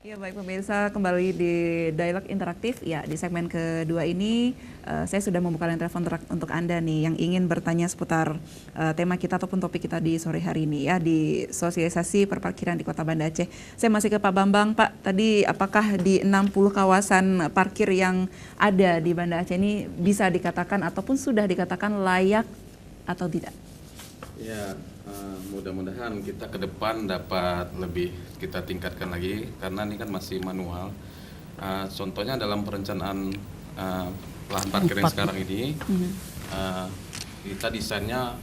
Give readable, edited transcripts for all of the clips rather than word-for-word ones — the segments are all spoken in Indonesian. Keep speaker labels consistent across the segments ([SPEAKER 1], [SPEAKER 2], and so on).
[SPEAKER 1] Ya baik pemirsa, kembali di Dialog Interaktif. Ya di segmen kedua ini saya sudah membuka line telepon untuk Anda nih yang ingin bertanya seputar tema kita ataupun topik kita di sore hari ini ya, di sosialisasi perparkiran di Kota Banda Aceh. Saya masih ke Pak Bambang. Pak, tadi apakah di 60 kawasan parkir yang ada di Banda Aceh ini bisa dikatakan ataupun sudah dikatakan layak atau tidak?
[SPEAKER 2] Ya, mudah-mudahan kita ke depan dapat lebih kita tingkatkan lagi karena ini kan masih manual. Contohnya dalam perencanaan lahan parkir yang sekarang ini, kita desainnya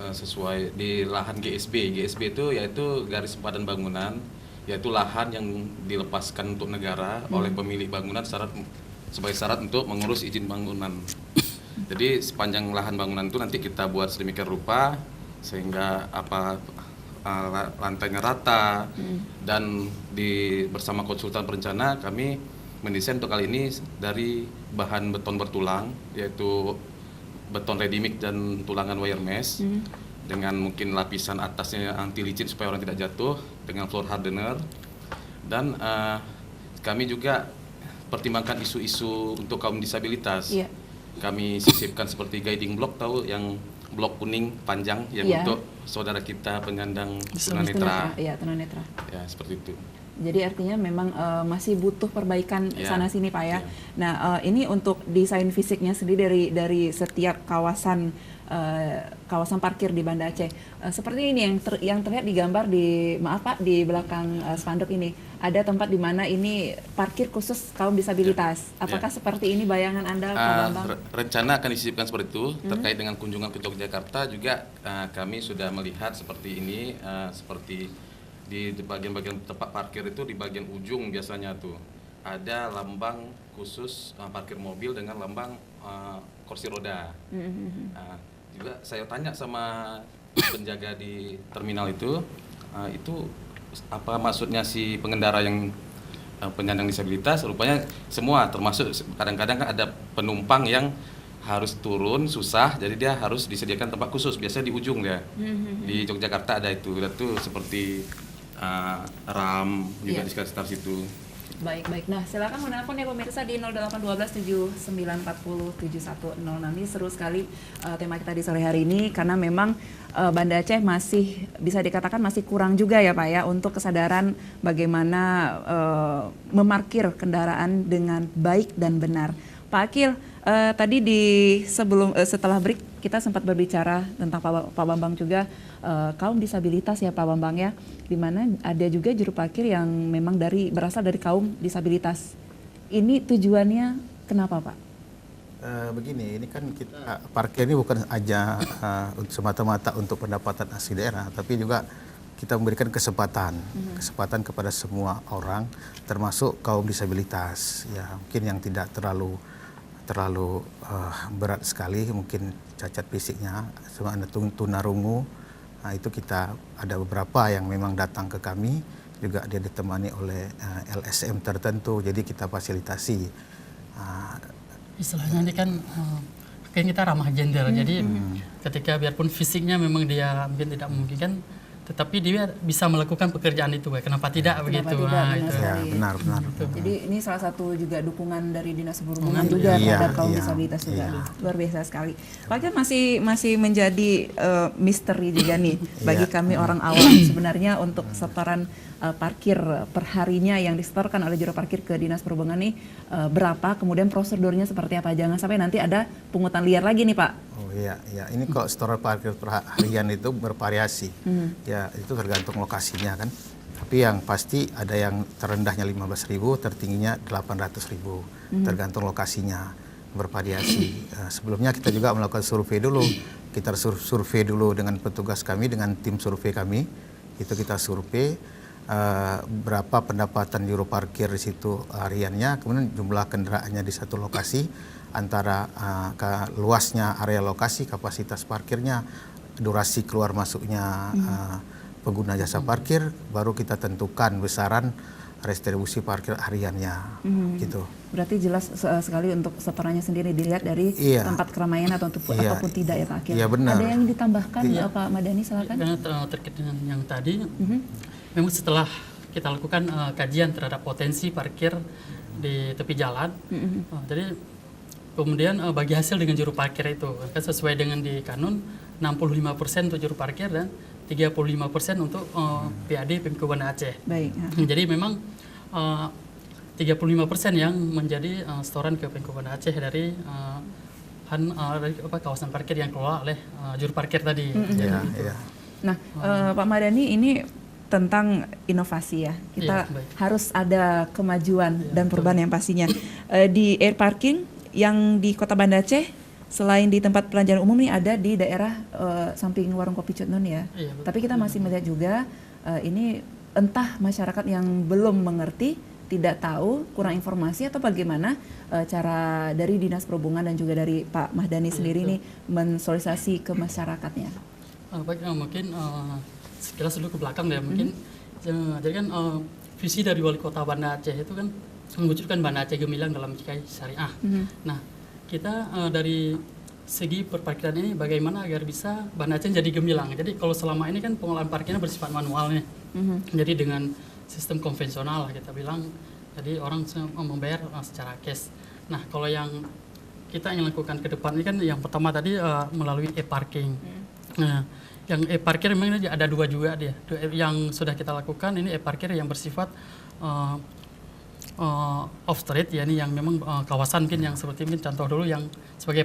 [SPEAKER 2] sesuai di lahan GSB. GSB itu yaitu garis padan bangunan, yaitu lahan yang dilepaskan untuk negara oleh pemilik bangunan sebagai syarat untuk mengurus izin bangunan. Jadi sepanjang lahan bangunan itu nanti kita buat sedemikian rupa sehingga lantainya rata, dan bersama konsultan perencana kami mendesain untuk kali ini dari bahan beton bertulang, yaitu beton ready mix dan tulangan wire mesh, dengan mungkin lapisan atasnya anti licin supaya orang tidak jatuh, dengan floor hardener, dan kami juga pertimbangkan isu-isu untuk kaum disabilitas. Kami sisipkan seperti guiding block, tahu yang blok kuning panjang yang untuk saudara kita penyandang tunanetra.
[SPEAKER 1] Iya, tunanetra.
[SPEAKER 2] Ya, seperti itu.
[SPEAKER 1] Jadi artinya memang masih butuh perbaikan sana sini Pak ya.
[SPEAKER 2] Ya.
[SPEAKER 1] Nah, ini untuk desain fisiknya sendiri dari setiap kawasan parkir di Banda Aceh. Seperti ini yang terlihat di gambar di belakang spanduk ini. Ada tempat di mana ini parkir khusus kaum disabilitas. Apakah seperti ini bayangan Anda, Pak Bambang?
[SPEAKER 2] Rencana akan disisipkan seperti itu. Terkait dengan kunjungan ke Yogyakarta juga kami sudah melihat seperti ini, seperti di bagian-bagian tempat parkir itu di bagian ujung biasanya tuh ada lambang khusus parkir mobil dengan lambang kursi roda. Juga saya tanya sama penjaga di terminal itu apa maksudnya si pengendara yang penyandang disabilitas? Rupanya semua, termasuk kadang-kadang kan ada penumpang yang harus turun susah, jadi dia harus disediakan tempat khusus, biasanya di ujung dia. Di Yogyakarta ada itu seperti RAM juga di sekitar situ.
[SPEAKER 1] Baik. Nah, silakan menelpon ya pemirsa di 0812 7940 7106. Ini seru sekali tema kita di sore hari ini karena memang Banda Aceh masih bisa dikatakan masih kurang juga ya Pak ya untuk kesadaran bagaimana memarkir kendaraan dengan baik dan benar. Pak Akil, tadi setelah break kita sempat berbicara tentang Pak Bambang juga kaum disabilitas ya Pak Bambang ya, di mana ada juga juru parkir yang memang berasal dari kaum disabilitas. Ini tujuannya kenapa Pak?
[SPEAKER 3] Begini, ini kan kita parkir ini bukan aja semata-mata untuk pendapatan asli daerah, tapi juga kita memberikan kesempatan kepada semua orang, termasuk kaum disabilitas. Ya mungkin yang tidak terlalu berat sekali, mungkin cacat fisiknya, cuma ada tunarungu. Nah, itu kita ada beberapa yang memang datang ke kami, juga dia ditemani oleh LSM tertentu, jadi kita fasilitasi.
[SPEAKER 4] Istilahnya ini kan kita ramah gender, jadi ketika biarpun fisiknya memang dia mungkin tidak memungkinkan, tetapi dia bisa melakukan pekerjaan itu, kenapa tidak begitu?
[SPEAKER 3] Benar.
[SPEAKER 1] Jadi ini salah satu juga dukungan dari Dinas Perhubungan juga terhadap kaum disabilitas juga. Luar biasa sekali. Pak masih menjadi misteri juga nih bagi kami orang awam sebenarnya untuk setoran parkir perharinya yang disetorkan oleh juru parkir ke Dinas Perhubungan nih berapa, kemudian prosedurnya seperti apa, jangan sampai nanti ada pungutan liar lagi nih Pak.
[SPEAKER 3] Oh iya, ini kok setoran parkir perharian itu bervariasi. Ya itu tergantung lokasinya kan. Tapi yang pasti ada yang terendahnya 15.000, tertingginya 800.000, tergantung lokasinya, bervariasi. Sebelumnya kita juga melakukan survei dulu. Kita survei dulu dengan petugas kami, dengan tim survei kami. Itu kita survei berapa pendapatan juru parkir di situ hariannya, kemudian jumlah kendaraannya di satu lokasi, antara luasnya area lokasi, kapasitas parkirnya, durasi keluar masuknya pengguna jasa parkir, baru kita tentukan besaran restribusi parkir hariannya, gitu.
[SPEAKER 1] Berarti jelas sekali untuk setorannya sendiri dilihat dari tempat keramaian ataupun tidak ya Pak Akil.
[SPEAKER 3] Iya benar.
[SPEAKER 1] Ada yang ditambahkan Pak Madani, silakan.
[SPEAKER 4] Terkait dengan yang tadi, memang setelah kita lakukan kajian terhadap potensi parkir di tepi jalan. Jadi kemudian bagi hasil dengan juru parkir itu kan sesuai dengan di kanun 65% untuk juru parkir dan 35% untuk PAD Pemko Banda Aceh.
[SPEAKER 1] Baik.
[SPEAKER 4] Jadi memang 35% yang menjadi setoran ke Pemko Banda Aceh dari dari kawasan parkir yang kelola oleh juru parkir tadi.
[SPEAKER 3] Iya,
[SPEAKER 4] Gitu.
[SPEAKER 3] iya.
[SPEAKER 1] Nah, Pak Mardhani, ini tentang inovasi ya. Kita
[SPEAKER 4] Iya, baik.
[SPEAKER 1] harus ada kemajuan dan perubahan yang pastinya. Di air parking yang di Kota Banda Aceh, selain di tempat pelajaran umum nih ada di daerah samping warung kopi Cut Nun ya.
[SPEAKER 4] Iya, betul.
[SPEAKER 1] Tapi kita masih melihat juga ini entah masyarakat yang belum mengerti, tidak tahu, kurang informasi atau bagaimana cara dari Dinas Perhubungan dan juga dari Pak Mardhani sendiri nih mensosialisasi ke masyarakatnya.
[SPEAKER 4] Baik, mungkin sekilas dulu ke belakang ya mungkin. Jadi kan visi dari Wali Kota Banda Aceh itu kan mewujudkan Banda Aceh gemilang dalam cikai syariah. Nah, kita dari segi perparkiran ini bagaimana agar bisa Banda Aceh jadi gemilang. Jadi kalau selama ini kan pengelolaan parkirnya bersifat manual nih. Jadi dengan sistem konvensional lah kita bilang, jadi orang membayar secara cash. Nah, kalau yang kita ingin lakukan ke depan ini kan yang pertama tadi melalui e-parking. Nah, yang e-parkir memang ada dua juga dia. Yang sudah kita lakukan ini e-parkir yang bersifat off street, ya ini yang memang kawasan mungkin yang seperti mungkin contoh dulu yang sebagai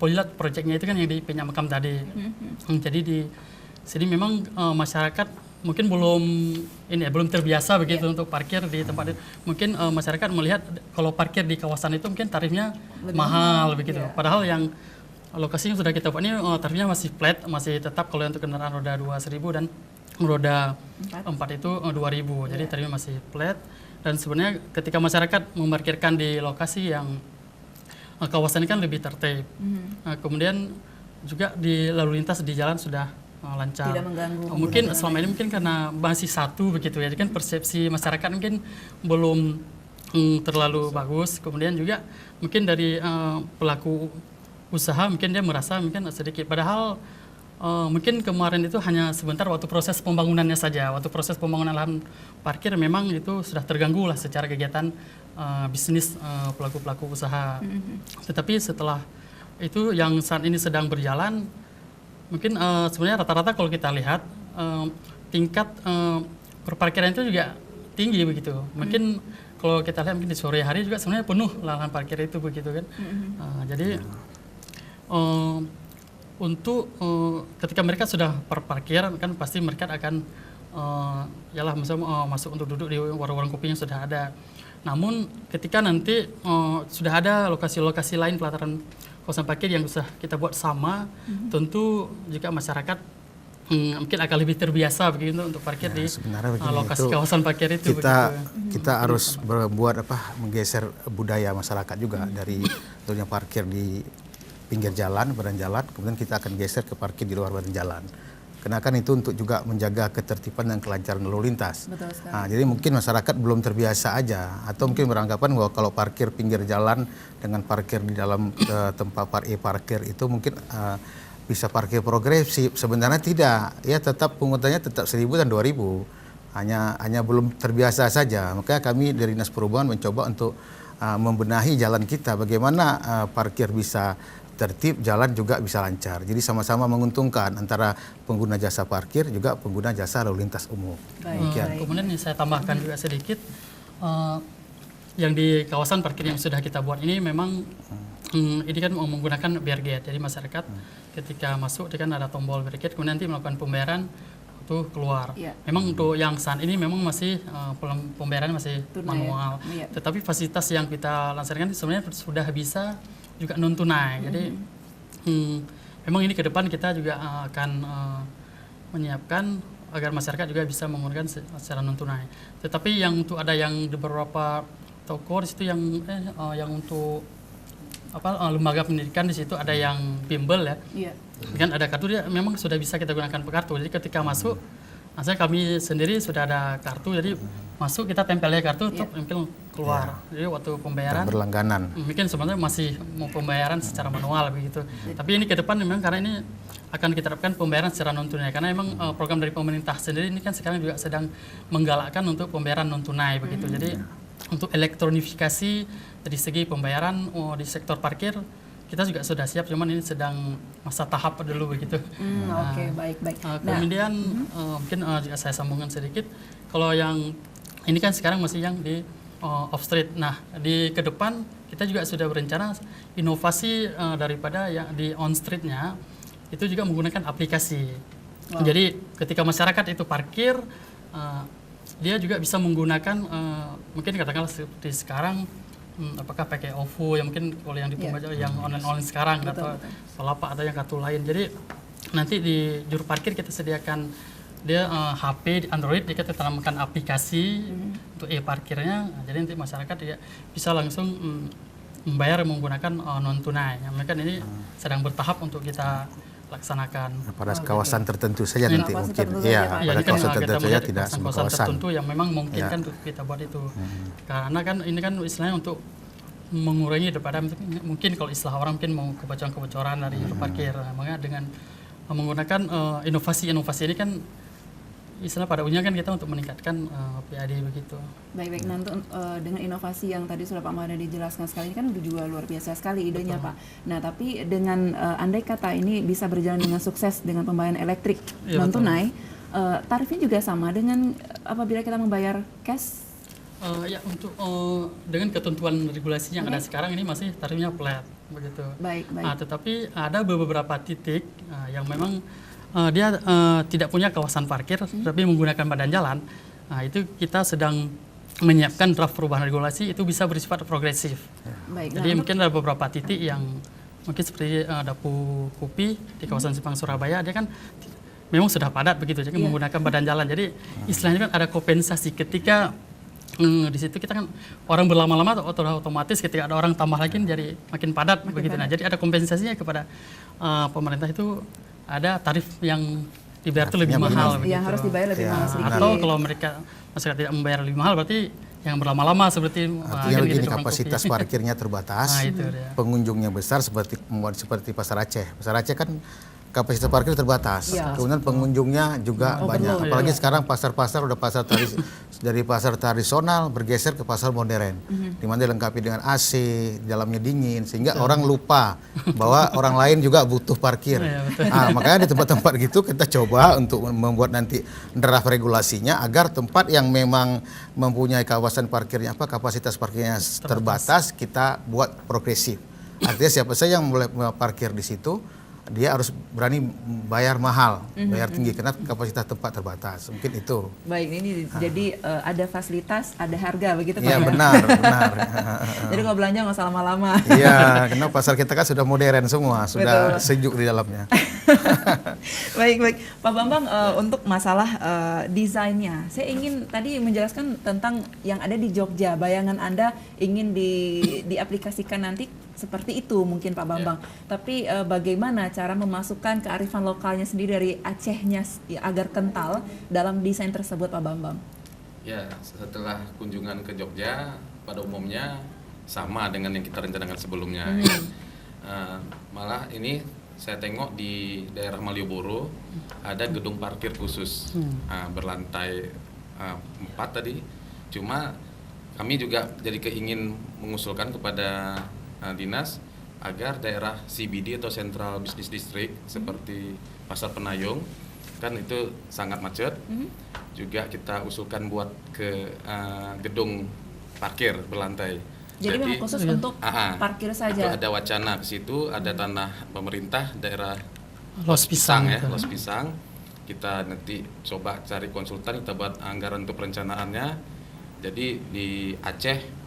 [SPEAKER 4] pilot projectnya itu kan yang di Penyak Mekam tadi. Jadi di sini memang masyarakat mungkin belum terbiasa begitu untuk parkir di tempat itu. Mungkin masyarakat melihat kalau parkir di kawasan itu mungkin tarifnya mahal begitu. Padahal yang lokasi yang sudah kita buat ini tarifnya masih flat, masih tetap kalau untuk kendaraan roda 2 1.000 dan roda 4 itu 2.000. Jadi tarifnya masih flat. Dan sebenarnya ketika masyarakat memarkirkan di lokasi yang kawasan ini kan lebih tertib. Kemudian juga di lalu lintas di jalan sudah lancar.
[SPEAKER 1] Tidak mengganggu.
[SPEAKER 4] Mungkin selama ini mungkin karena masih satu begitu ya, jadi kan persepsi masyarakat mungkin belum terlalu bagus. Kemudian juga mungkin dari pelaku usaha mungkin dia merasa mungkin sedikit. Padahal mungkin kemarin itu hanya sebentar waktu proses pembangunannya saja. Waktu proses pembangunan lahan parkir memang itu sudah terganggu lah secara kegiatan bisnis pelaku-pelaku usaha. Tetapi setelah itu yang saat ini sedang berjalan, mungkin sebenarnya rata-rata kalau kita lihat tingkat perparkiran itu juga tinggi begitu. Mungkin kalau kita lihat mungkin di sore hari juga sebenarnya penuh lahan parkir itu begitu kan. Jadi untuk ketika mereka sudah berparkir kan pasti mereka akan masuk untuk duduk di warung-warung kopi yang sudah ada. Namun ketika nanti sudah ada lokasi-lokasi lain pelataran kawasan parkir yang bisa kita buat sama, tentu jika masyarakat mungkin akan lebih terbiasa begitu untuk parkir di lokasi kawasan parkir itu.
[SPEAKER 3] Kita harus menggeser budaya masyarakat juga dari tentunya parkir di pinggir jalan, badan jalan, kemudian kita akan geser ke parkir di luar badan jalan. Karena kan itu untuk juga menjaga ketertiban dan kelancaran lalu lintas.
[SPEAKER 1] Betul sekali.
[SPEAKER 3] Nah, jadi mungkin masyarakat belum terbiasa aja, atau mungkin beranggapan bahwa kalau parkir pinggir jalan dengan parkir di dalam tempat parkir itu mungkin bisa parkir progresif. Sebenarnya tidak, ya tetap pungutannya tetap 1.000 dan 2.000. Hanya belum terbiasa saja. Makanya kami dari Dinas Perhubungan mencoba untuk membenahi jalan kita, bagaimana parkir bisa tertib, jalan juga bisa lancar. Jadi sama-sama menguntungkan antara pengguna jasa parkir juga pengguna jasa lalu lintas umum.
[SPEAKER 4] Kemudian saya tambahkan juga sedikit, yang di kawasan parkir yang sudah kita buat ini memang ini kan menggunakan barricade. Jadi masyarakat ketika masuk dia kan ada tombol barricade, kemudian nanti melakukan pembayaran waktu keluar. Memang untuk yang saat ini memang masih pembayaran masih manual. Tetapi fasilitas yang kita lansirkan sebenarnya sudah bisa juga non tunai. Jadi memang ini ke depan kita juga akan menyiapkan agar masyarakat juga bisa menggunakan secara non tunai. Tetapi yang untuk ada yang di beberapa toko di situ yang untuk lembaga pendidikan di situ ada yang bimbel ya. Kan ada kartu, dia memang sudah bisa kita gunakan kartu. Jadi ketika masuk, misalnya kami sendiri sudah ada kartu, jadi masuk kita tempelnya kartu, tempel keluar. Jadi waktu pembayaran
[SPEAKER 3] berlangganan.
[SPEAKER 4] Mungkin sebenarnya masih mau pembayaran secara manual begitu. Tapi ini ke depan memang karena ini akan kita terapkan pembayaran secara non tunai karena memang program dari pemerintah sendiri ini kan sekarang juga sedang menggalakkan untuk pembayaran non tunai begitu. Jadi untuk elektronifikasi dari segi pembayaran di sektor parkir kita juga sudah siap, cuman ini sedang masa tahap dulu begitu.
[SPEAKER 1] Oke, baik.
[SPEAKER 4] Kemudian mungkin juga saya sambungkan sedikit, kalau yang ini kan sekarang masih yang di off street. Nah, di ke depan kita juga sudah berencana inovasi daripada yang di on streetnya itu juga menggunakan aplikasi. Jadi ketika masyarakat itu parkir, dia juga bisa menggunakan mungkin katakanlah seperti sekarang. Apakah pakai OVO yang mungkin kalau yang di pembaca yang online sekarang atau Lapak atau yang kartu lain. Jadi nanti di juru parkir kita sediakan dia HP di Android, dia kita tanamkan aplikasi untuk e-parkirnya. Jadi nanti masyarakat dia bisa langsung membayar menggunakan non tunai. Yang mereka ini sedang bertahap untuk kita laksanakan.
[SPEAKER 3] Pada kawasan tertentu saja nanti mungkin. Iya, pada kawasan tertentu saja, tidak semua kawasan
[SPEAKER 4] tertentu yang memang memungkinkan untuk kita buat itu. Karena kan ini kan istilahnya untuk mengurangi daripada mungkin kalau istilah orang mungkin mau kebocoran-kebocoran dari parkir. Makanya dengan menggunakan inovasi-inovasi ini kan istilah pada ujungnya kan kita untuk meningkatkan PAD begitu.
[SPEAKER 1] Baik. Nanti dengan inovasi yang tadi sudah Pak Mahdadi dijelaskan sekali ini kan juga luar biasa sekali idenya. Betul. Pak. Nah tapi dengan andai kata ini bisa berjalan dengan sukses dengan pembayaran elektrik non tunai, tarifnya juga sama dengan apabila kita membayar cash.
[SPEAKER 4] Ya untuk dengan ketentuan regulasi yang ada sekarang ini masih tarifnya flat begitu.
[SPEAKER 1] Baik.
[SPEAKER 4] Tetapi ada beberapa titik yang memang dia tidak punya kawasan parkir, tapi menggunakan badan jalan. Nah, itu kita sedang menyiapkan draft perubahan regulasi itu bisa bersifat progresif.
[SPEAKER 1] Baik,
[SPEAKER 4] jadi mungkin ada beberapa titik yang mungkin seperti Dapu Kopi di kawasan Simpang Surabaya, dia kan memang sudah padat begitu, jadi menggunakan badan jalan. Jadi istilahnya kan ada kompensasi ketika di situ kita kan orang berlama-lama otomatis ketika ada orang tambah lagi jadi makin padat begitu. Nah, jadi ada kompensasinya kepada pemerintah itu. Ada tarif yang dibayar itu lebih mahal.
[SPEAKER 1] Yang harus dibayar lebih mahal sedikit.
[SPEAKER 4] Atau kalau mereka masyarakat tidak membayar lebih mahal berarti yang berlama-lama seperti
[SPEAKER 3] artinya begini, kapasitas parkirnya terbatas, pengunjungnya besar seperti Pasar Aceh. Pasar Aceh kan kapasitas parkir terbatas, kemudian pengunjungnya juga banyak. Apalagi sekarang pasar-pasar udah dari pasar tradisional bergeser ke pasar modern, di mana dilengkapi dengan AC, dalamnya dingin, sehingga orang lupa bahwa orang lain juga butuh parkir. Makanya di tempat-tempat gitu kita coba untuk membuat nanti draft regulasinya agar tempat yang memang mempunyai kawasan parkirnya kapasitas parkirnya terbatas kita buat progresif. Artinya siapa saja yang boleh parkir di situ, dia harus berani bayar mahal, bayar tinggi karena kapasitas tempat terbatas. Mungkin itu.
[SPEAKER 1] Baik, ini jadi ada fasilitas, ada harga begitu Pak?
[SPEAKER 3] Iya, benar.
[SPEAKER 1] Jadi kalau belanja nggak usah lama-lama.
[SPEAKER 3] Iya, karena pasar kita kan sudah modern semua, sudah sejuk di dalamnya.
[SPEAKER 1] Baik. Pak Bambang, untuk masalah desainnya, saya ingin tadi menjelaskan tentang yang ada di Jogja. Bayangan Anda ingin diaplikasikan nanti seperti itu mungkin Pak Bambang. Tapi bagaimana cara memasukkan kearifan lokalnya sendiri dari Acehnya agar kental dalam desain tersebut Pak Bambang?
[SPEAKER 2] Ya, setelah kunjungan ke Jogja pada umumnya sama dengan yang kita rencanakan sebelumnya. Malah ini saya tengok di daerah Malioboro ada gedung parkir khusus berlantai 4 tadi. Cuma kami juga jadi keingin mengusulkan kepada dinas agar daerah CBD atau Central Business District seperti Pasar Penayung kan itu sangat macet. Juga kita usulkan buat ke gedung parkir berlantai.
[SPEAKER 1] Jadi memang khusus untuk parkir saja.
[SPEAKER 2] Ada wacana ke situ, ada tanah pemerintah daerah
[SPEAKER 4] Los Pisang
[SPEAKER 2] Los Pisang. Kita nanti coba cari konsultan, kita buat anggaran untuk perencanaannya. Jadi di Aceh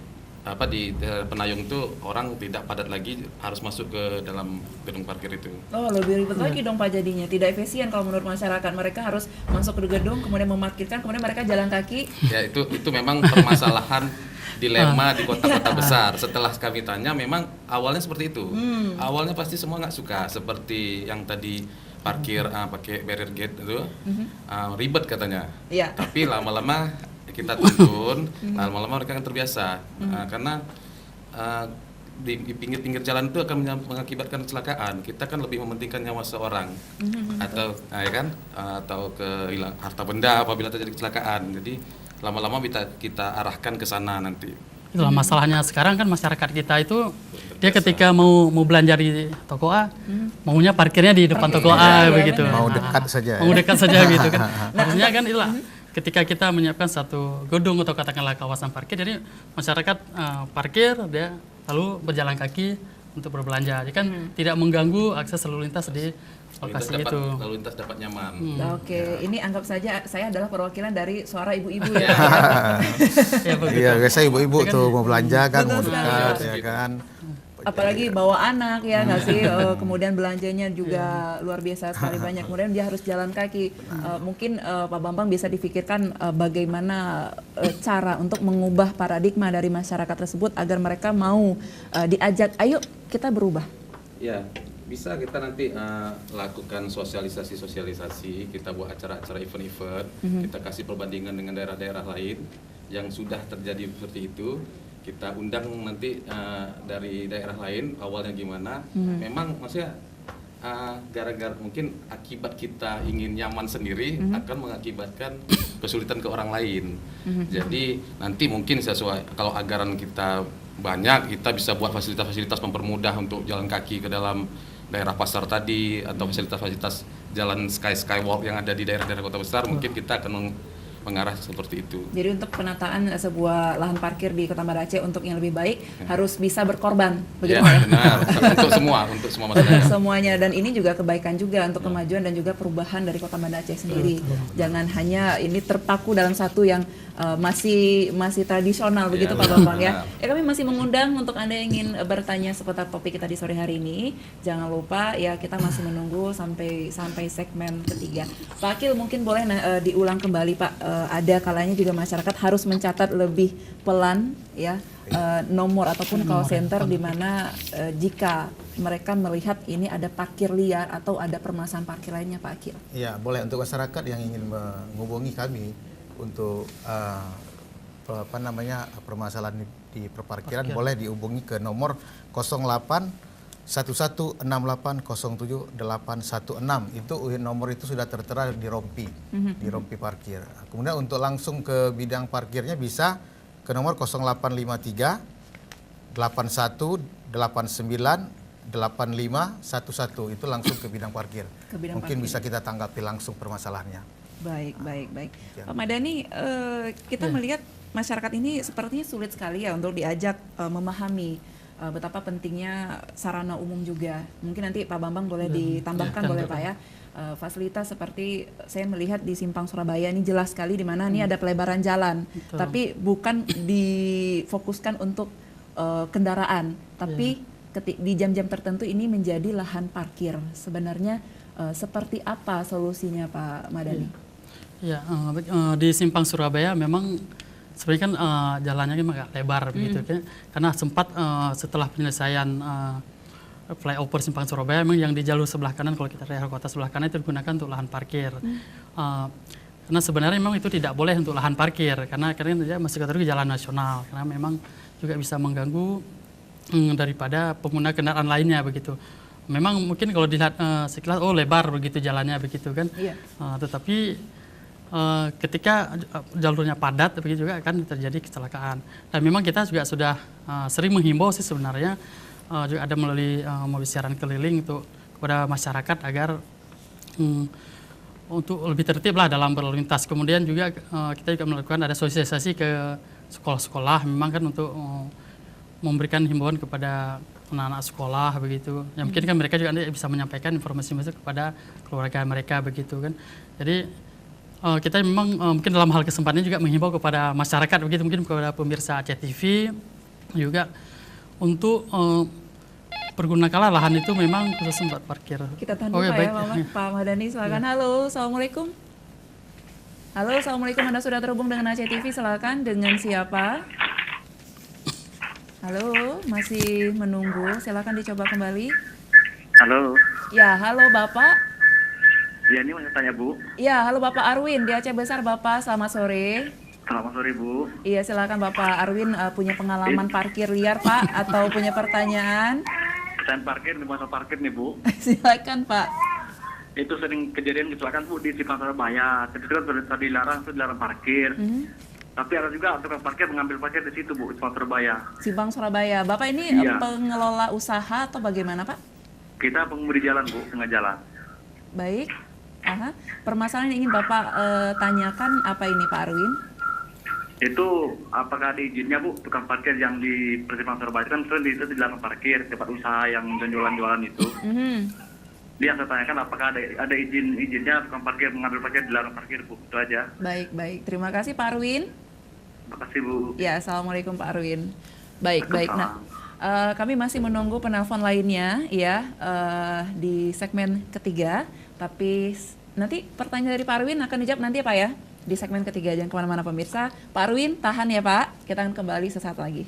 [SPEAKER 2] di Penayung itu orang tidak padat lagi harus masuk ke dalam gedung parkir itu.
[SPEAKER 1] Oh, lebih ribet lagi dong Pak jadinya. Tidak efisien kalau menurut masyarakat. Mereka harus masuk ke gedung, kemudian memarkirkan, kemudian mereka jalan kaki. Ya
[SPEAKER 2] itu memang permasalahan dilema di kota-kota besar. Setelah kami tanya memang awalnya seperti itu. Awalnya pasti semua nggak suka seperti yang tadi parkir pakai barrier gate itu ribet katanya. Tapi lama-lama kita tuntun, lama-lama mereka akan terbiasa karena di pinggir-pinggir jalan itu akan mengakibatkan kecelakaan. Kita kan lebih mementingkan nyawa seorang atau ya kan atau kehilangan harta benda apabila terjadi kecelakaan. Jadi lama-lama kita arahkan ke sana nanti.
[SPEAKER 4] Itulah masalahnya sekarang kan masyarakat kita itu dia ketika mau belanja di toko A, maunya parkirnya di depan toko A begitu.
[SPEAKER 3] Mau dekat saja.
[SPEAKER 4] Mau dekat saja gitu kan. Harusnya kan itulah ketika kita menyiapkan satu gedung atau katakanlah kawasan parkir, jadi masyarakat parkir dia lalu berjalan kaki untuk berbelanja. Jadi kan tidak mengganggu akses lalu lintas di lokasi itu.
[SPEAKER 2] Lalu lintas dapat nyaman.
[SPEAKER 1] Oke, ini anggap saja saya adalah perwakilan dari suara ibu-ibu ya.
[SPEAKER 4] Ya, begitu.
[SPEAKER 3] Iya, biasa ibu-ibu tuh mau belanja kan, mau
[SPEAKER 1] Betul
[SPEAKER 3] dekat
[SPEAKER 2] sekali.
[SPEAKER 3] ya kan.
[SPEAKER 1] Apalagi bawa anak ya nggak sih, kemudian belanjanya juga luar biasa sekali banyak, kemudian dia harus jalan kaki. Mungkin Pak Bambang bisa difikirkan bagaimana cara untuk mengubah paradigma dari masyarakat tersebut agar mereka mau diajak, ayo kita berubah.
[SPEAKER 2] Ya, bisa kita nanti lakukan sosialisasi, kita buat acara-acara event-event, kita kasih perbandingan dengan daerah-daerah lain yang sudah terjadi seperti itu. Kita undang nanti dari daerah lain awalnya gimana. Memang maksudnya gara-gara mungkin akibat kita ingin nyaman sendiri akan mengakibatkan kesulitan ke orang lain. Jadi nanti mungkin sesuai kalau anggaran kita banyak, kita bisa buat fasilitas-fasilitas mempermudah untuk jalan kaki ke dalam daerah pasar tadi atau fasilitas-fasilitas jalan skywalk yang ada di daerah-daerah kota besar. Mungkin kita akan mengarah seperti itu.
[SPEAKER 1] Jadi untuk penataan sebuah lahan parkir di Kota Banda Aceh untuk yang lebih baik harus bisa berkorban, begitu
[SPEAKER 2] Ya,
[SPEAKER 1] Pak ya?
[SPEAKER 2] benar. untuk semua masyarakat.
[SPEAKER 1] Semuanya, dan ini juga kebaikan juga untuk kemajuan dan juga perubahan dari Kota Banda Aceh sendiri. Jangan hanya ini terpaku dalam satu yang masih tradisional begitu Pak Bambang ya. Kami masih mengundang untuk Anda yang ingin bertanya seputar topik kita di sore hari ini. Jangan lupa ya, kita masih menunggu sampai segmen ketiga. Pak Akil mungkin boleh diulang kembali Pak. Ada kalanya juga masyarakat harus mencatat lebih pelan ya nomor ataupun call center di mana jika mereka melihat ini ada parkir liar atau ada permasalahan parkir lainnya Pak Akil.
[SPEAKER 3] Iya, boleh untuk masyarakat yang ingin menghubungi kami untuk permasalahan di perparkiran, boleh dihubungi ke nomor 08 116807 816. Itu nomor itu sudah tertera di rompi, di rompi parkir. Kemudian untuk langsung ke bidang parkirnya bisa ke nomor 0853 81 89 8511. Itu langsung ke bidang parkir. Mungkin bisa kita tanggapi langsung permasalahannya.
[SPEAKER 1] Baik. Pak Madani, kita melihat masyarakat ini sepertinya sulit sekali ya untuk diajak memahami betapa pentingnya sarana umum juga. Mungkin nanti Pak Bambang boleh ditambahkan, boleh Pak ya. Fasilitas seperti saya melihat di Simpang Surabaya ini jelas sekali di mana ini ada pelebaran jalan, tapi bukan difokuskan untuk kendaraan, tapi di jam-jam tertentu ini menjadi lahan parkir. Sebenarnya seperti apa solusinya Pak Madani?
[SPEAKER 4] Ya, di Simpang Surabaya memang sebenarnya kan jalannya kan agak lebar begitu kan, karena sempat setelah penyelesaian flyover Simpang Surabaya memang yang di jalur sebelah kanan, kalau kita daerah kota sebelah kanan itu digunakan untuk lahan parkir. Karena sebenarnya memang itu tidak boleh untuk lahan parkir karena dia masih kategori jalan nasional, karena memang juga bisa mengganggu daripada pengguna kendaraan lainnya begitu. Memang mungkin kalau dilihat sekilas lebar begitu jalannya begitu kan.
[SPEAKER 1] Iya.
[SPEAKER 4] Tetapi ketika jalurnya padat begitu juga akan terjadi kecelakaan. Dan memang kita juga sudah sering menghimbau sih sebenarnya juga ada melalui mobil siaran keliling untuk kepada masyarakat agar untuk lebih tertib lah dalam berlalu lintas. Kemudian juga kita juga melakukan ada sosialisasi ke sekolah-sekolah memang kan untuk memberikan himbauan kepada anak-anak sekolah begitu. Ya mungkin kan mereka juga bisa menyampaikan informasi kepada keluarga mereka begitu kan. Jadi kita memang mungkin dalam hal kesempatan ini juga menghimbau kepada masyarakat begitu, mungkin kepada pemirsa Aceh TV juga untuk pergunakanlah lahan itu memang khusus buat parkir.
[SPEAKER 1] Kita tahan dulu Pak ya, Pak Madani silakan. Halo, Assalamualaikum. Halo, Assalamualaikum, Anda sudah terhubung dengan Aceh TV, silakan. Dengan siapa? Halo, masih menunggu, silakan dicoba kembali.
[SPEAKER 5] Halo.
[SPEAKER 1] Ya, halo Bapak.
[SPEAKER 5] Ya, ini mau tanya Bu.
[SPEAKER 1] Ya, halo Bapak Arwin di Aceh Besar Bapak, selamat sore.
[SPEAKER 5] Selamat sore, Bu.
[SPEAKER 1] Iya, silakan Bapak Arwin, punya pengalaman parkir liar Pak atau punya pertanyaan?
[SPEAKER 5] Saya parkir di masa parkir nih, Bu.
[SPEAKER 1] Silakan Pak.
[SPEAKER 5] Itu sering kejadian kecelakaan, Bu, di Simpang Surabaya. Itu kan sudah dilarang parkir. Tapi ada juga tukang parkir mengambil parkir di situ, Bu, di Simpang Surabaya.
[SPEAKER 1] Simpang Surabaya. Bapak ini
[SPEAKER 5] Iya.
[SPEAKER 1] pengelola usaha atau bagaimana Pak?
[SPEAKER 5] Kita pengemudi jalan, Bu, tengah jalan.
[SPEAKER 1] Baik. Aha. Permasalahan yang ingin Bapak tanyakan apa ini Pak Arwin?
[SPEAKER 5] Itu apakah ada izinnya, Bu, tukang parkir yang di Simpang Surabaya kan itu dilarang parkir, tempat usaha yang jualan-jualan itu. Dia saya tanyakan apakah ada izinnya tukang parkir mengambil parkir dilarang parkir, Bu. Itu aja.
[SPEAKER 1] Baik. Terima kasih Pak Arwin.
[SPEAKER 5] Terima kasih, Bu.
[SPEAKER 1] Ya, assalamualaikum Pak Arwin. Baik. Nah, kami masih menunggu penelpon lainnya, ya, di segmen ketiga. Tapi nanti pertanyaan dari Pak Arwin akan dijawab nanti ya Pak ya, di segmen ketiga. Jangan kemana-mana pemirsa. Pak Arwin, tahan ya Pak. Kita akan kembali sesaat lagi.